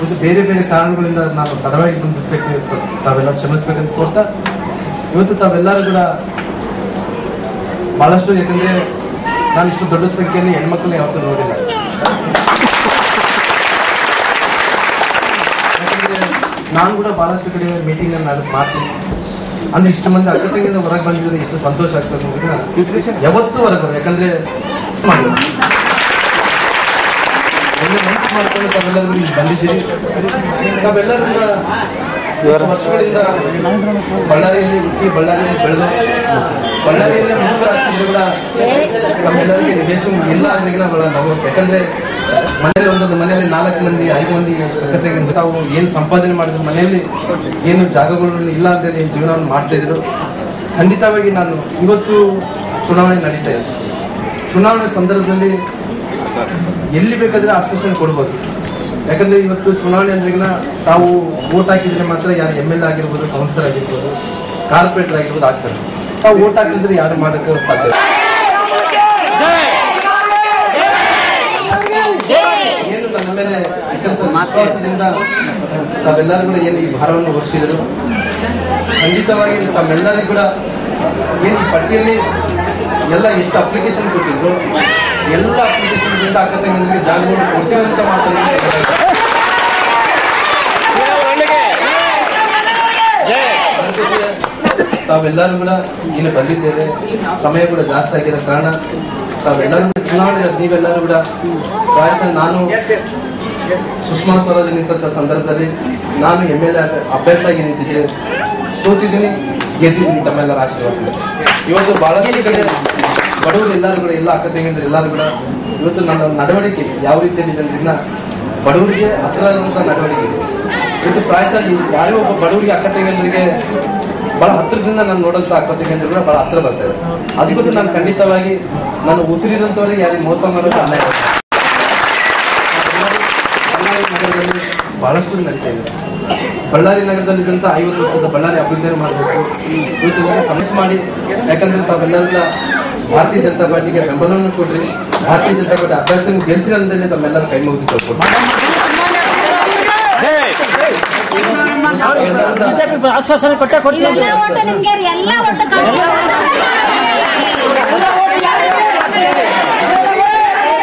ಇದು ಬೇರೆ ಬೇರೆ ಕಾರಣಗಳಿಂದ ನಾನು ತಡವಾಗಿ ಬಂದಿರ್ಬೇಕು, ತಾವೆಲ್ಲ ಕ್ಷಮಿಸ್ಬೇಕಂತ ಕೊಡ್ತಾ ಇವತ್ತು ತಾವೆಲ್ಲರೂ ಕೂಡ ಬಹಳಷ್ಟು, ಯಾಕಂದ್ರೆ ನಾನು ಇಷ್ಟು ದೊಡ್ಡ ಸಂಖ್ಯೆಯಲ್ಲಿ ಹೆಣ್ಮಕ್ಳನ್ನ ಯಾವತ್ತೂ ನೋಡಿಲ್ಲ. ಯಾಕಂದ್ರೆ ನಾನು ಕೂಡ ಬಹಳಷ್ಟು ಕಡೆ ಮೀಟಿಂಗ್ ಅನ್ನು ಮಾಡ್ತೀನಿ. ಅಂದ್ರೆ ಇಷ್ಟು ಮಂದಿ ಅಕ್ಕ ತಂಗಿಯಿಂದ ಹೊರಗೆ ಬಂದಿದ್ರೆ ಇಷ್ಟು ಸಂತೋಷ ಆಗ್ತದೆ. ಯಾವತ್ತೂ ಹೊರಗೆ ಬರೋದು, ಯಾಕಂದ್ರೆ ಒಳ್ಳೆ ಮನಸ್ಸು ಮಾಡ್ಕೊಂಡು ತಾವೆಲ್ಲರೂ ಇಲ್ಲಿ ಬಂದಿದ್ದೀರಿ. ತಾವೆಲ್ಲರೂ ಕೂಡ ವರ್ಷಗಳಿಂದ ಬಳ್ಳಾರಿಯಲ್ಲಿ ಹುಟ್ಟಿ ಬಳ್ಳಾರಿಯಲ್ಲಿ ಬೆಳೆದು ಬಳ್ಳಾರಿಯಲ್ಲೇ ಮುಂದುವರೆದು ಕೂಡ ನಮ್ಮೆಲ್ಲರಿಗೆ ರಿಲೇಷನ್ ಇಲ್ಲ ಅಂದ್ರೆ ಬಹಳ ನಾವು, ಯಾಕಂದ್ರೆ ಮನೆಯಲ್ಲಿ 4 ಮಂದಿ 5 ಮಂದಿ ಅಕ್ಕ ತಾವು ಏನು ಸಂಪಾದನೆ ಮಾಡಿದ್ರು, ಮನೆಯಲ್ಲಿ ಏನು ಜಾಗಗಳು ಇಲ್ಲ ಅಂತ ಏನು ಜೀವನವನ್ನು ಮಾಡ್ತಾ ಇದ್ರು. ಖಂಡಿತವಾಗಿ ನಾನು ಇವತ್ತು ಚುನಾವಣೆ ನಡೀತಾ ಇದೆ. ಚುನಾವಣೆ ಸಂದರ್ಭದಲ್ಲಿ ಎಲ್ಲಿ ಬೇಕಾದ್ರೆ ಆಶ್ವಾಸನೆ ಕೊಡ್ಬೋದು. ಯಾಕಂದ್ರೆ ಇವತ್ತು ಚುನಾವಣೆ ಅಂದ್ರೆ ತಾವು ವೋಟ್ ಹಾಕಿದ್ರೆ ಮಾತ್ರ ಯಾರು MLA ಆಗಿರ್ಬೋದು, ಕೌನ್ಸಿಲರ್ ಆಗಿರ್ಬೋದು, ಕಾರ್ಪೊರೇಟರ್ ಆಗಿರ್ಬೋದು ಆಗ್ತಾರೆ. ತಾವು ವೋಟ್ ಹಾಕಿದ್ರೆ ಯಾರು ಮಾಡೋಕ್ಕೆ ಸಾಧ್ಯ. ಏನು ನನ್ನ ಮೇಲೆ ವಿಶ್ವಾಸದಿಂದ ತಾವೆಲ್ಲರೂ ಕೂಡ ಏನು ಈ ಭಾರವನ್ನು ಹೊರಿಸಿದ್ರು, ಖಂಡಿತವಾಗಿ ತಮ್ಮೆಲ್ಲರಿಗೂ ಕೂಡ ಏನು ಈ ಪಟ್ಟಿಯಲ್ಲಿ ಎಲ್ಲ ಎಷ್ಟು ಅಪ್ಲಿಕೇಶನ್ ಕೊಟ್ಟಿದ್ರು, ಎಲ್ಲ ಅಪ್ಲಿಕೇಶನ್ಗಳಿಂದ ಅಕ್ಕ ತಂಗಿಗೆ ಜಾಗವನ್ನು ಕೊಡ್ತೀವಿ ಅಂತ ಮಾತಾಡಿದ್ರೆ ತಾವೆಲ್ಲರೂ ಕೂಡ ಇಲ್ಲಿ ಬಂದಿದ್ದೇವೆ. ಸಮಯ ಕೂಡ ಜಾಸ್ತಿ ಆಗಿರೋ ಕಾರಣ ತಾವೆಲ್ಲರೂ ಚುನಾವಣೆ ನೀವೆಲ್ಲರೂ ಕೂಡ ಪ್ರಾಯಶಃ ನಾನು ಸುಷ್ಮಾ ಸ್ವರಾಜ್ ನಿಂತ ಸಂದರ್ಭದಲ್ಲಿ ನಾನು MLA ಅಭ್ಯರ್ಥಿಯಾಗಿ ನಿಂತಿದ್ದೆ, ಸೋತಿದ್ದೀನಿ, ಗೆದ್ದಿದ್ದೀನಿ ತಮ್ಮೆಲ್ಲರ ಆಶೀರ್ವಾದ. ಇವತ್ತು ಬಹಳಷ್ಟು ಕಡೆ ಬಡವರು ಎಲ್ಲರೂ ಕೂಡ, ಎಲ್ಲ ಅಕ್ಕ ತಂಗಿದ್ರು ಎಲ್ಲರೂ ಕೂಡ ಇವತ್ತು ನನ್ನ ನಡವಳಿಕೆ ಯಾವ ರೀತಿಯಲ್ಲಿ ಜನರಿಂದ ಬಡವರಿಗೆ ಹತ್ತಿರ ಆದಂತಹ ನಡವಳಿಕೆ ಇದೆ. ಇವತ್ತು ಪ್ರಾಯಶಃ ಯಾರೋ ಒಬ್ಬ ಬಡವರಿಗೆ ಅಕ್ಕ ತಂಗಿಯಂದ್ರಿಗೆ ಬಹಳ ಹತ್ತಿರದಿಂದ ನಾನು ನೋಡೋಂಥ ಅಕ್ಕ ತಂಗಿಯಂದ್ರು ಕೂಡ ಬಹಳ ಹತ್ತಿರ ಬರ್ತೇವೆ. ಅದಕ್ಕೋಸ್ಕರ ನಾನು ಖಂಡಿತವಾಗಿ ನಾನು ಉಸಿರಿರೋಂಥವ್ರಿಗೆ ಯಾರಿಗೆ ಮೋಸ ಮಾಡೋದು ಅನ್ಯಾಯ. ಬಳ್ಳಾರಿ ನಗರದಲ್ಲಿ ಬಹಳಷ್ಟು ನಡೀತಾ ಇದೆ. ಬಳ್ಳಾರಿ ನಗರದಲ್ಲಿದ್ದಂಥ 50 ವರ್ಷದ ಬಳ್ಳಾರಿ ಅಭಿವೃದ್ಧಿ ಮಾಡಬೇಕು, ಇವತ್ತು ಕನಸು ಮಾಡಿ. ಯಾಕಂದ್ರೆ ತಾವೆಲ್ಲರೂ ಭಾರತೀಯ ಜನತಾ ಪಾರ್ಟಿಗೆ ಬೆಂಬಲವನ್ನು ಕೊಡ್ರಿ, ಭಾರತೀಯ ಜನತಾ ಪಾರ್ಟಿ ಅಭ್ಯರ್ಥಿಯನ್ನು ಗೆಲ್ಲಿಸಿದಂತೆ ತಮ್ಮೆಲ್ಲರೂ ಕೈ ಮುಗಿದು ಕೊಡ್ಬೋದು. ಆಶ್ವಾಸನೆ ಕೊಟ್ಟೆ ಕೊಡ್ತೀವಿ.